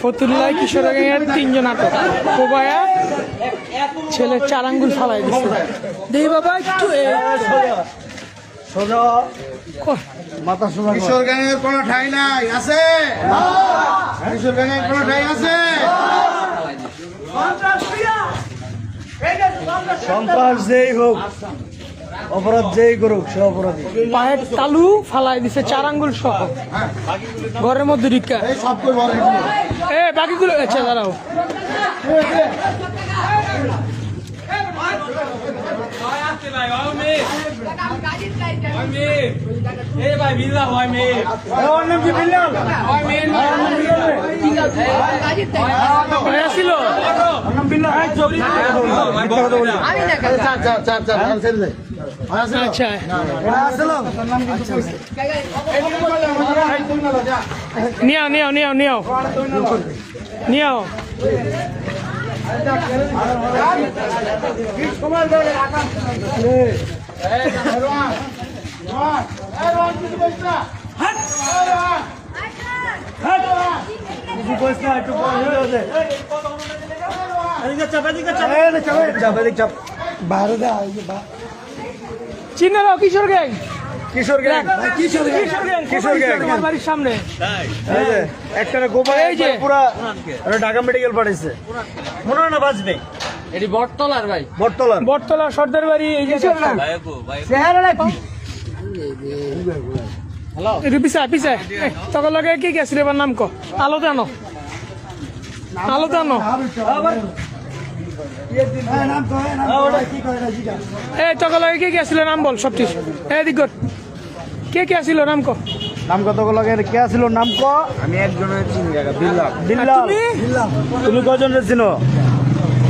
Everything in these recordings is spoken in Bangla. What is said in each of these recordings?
ফতুল্লায় কিশোরগঞ্জের 3 জন আটক। কোবায়া ছেলে 4 আঙ্গুল ফালাই দিচ্ছে। দেই বাবা একটু কিশোরগঞ্জের কোনো ঠাই নাই আছে? কিশোরগঞ্জের কোনো ঠাই আছে? সন্ত্রাস যেই হোক, অপরাধ যেই করুক, সে অপরাধী। পায়ের তালু ফালাই দিছে 4 আঙ্গুল সহ ঘরের মধ্যে ঢুকা। বাকিগুলো আচ্ছা দাঁড়াও। আচ্ছা নিয়াও নিয়াও নিয়াও নিয়াও নিয়াও। চিনারাও কিশোর গ্যাং, কিশোর গ্যাং, কিশোর গ্যাং তোমার বাড়ির সামনে একটা গোপাল, এই যে পুরা ঢাকা মেডিকেল পাঠাইছে, মনে হয় না বাঁচবে। এটি বটতলার ভাই, বটতলা, বটতলা সর্দার বাড়ি। এই যে একটু পিছায় পিছায় তখন লগে কি গেছিল এবার নাম ক? আলো জানো, আলো জানো। এই তখন লগে কে গেছিল নাম বল সব ঠিক। এই দিক কে কে আসছিল নাম ক? নাম কত লাগে কে আছিল নাম ক? আমি একজনের চিনি কাকা, বিল্লাল। বিল্লাল, তুমি কজনের চিনো?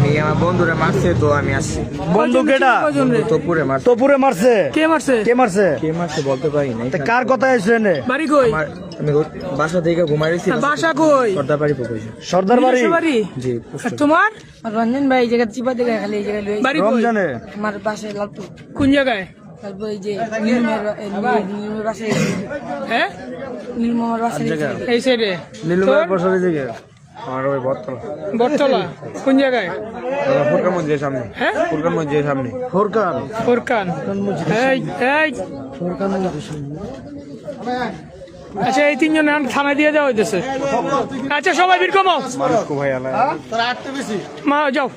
এই আমার বন্ধুরে মারছে তো আমি আসছি। বন্ধু কেডা? তোপুরে মারছে। তোপুরে মারছে? কে মারছে? কে মারছে? কে মারছে বলতে পারি না। তা কার কথা এসে এনে? বাড়ি কই? আমি বাসা থেকে ঘুমাইছি। বাসা কই? সর্দার বাড়ি পকইছে। সর্দার বাড়ি? বাড়ি জি। আর তোমার? রঞ্জন ভাই এই জায়গা চিপা দেখে খালি এই জায়গায় লই বাড়ি কই? রমজানে? আমার পাশে লালপুর। কোন জায়গায়? তারপর এই যে নীলমের পাশে, হ্যাঁ নীলমামার পাশে এই সাইডে। নীলুমের বছরের দিকে আমার ওই বটতলা। বটতলা কোন জায়গায়? ফুরকান মসজিদের সামনে। হ্যাঁ ফুরকান মসজিদের সামনে। ফোরকান, ফোরকান। এই এই আচ্ছা এই 3 জন থানায় দিয়ে দেওয়া হইতেছে। আচ্ছা সবাই বীর কমাও, মানুষ কো ভাই আলা। মা যাও।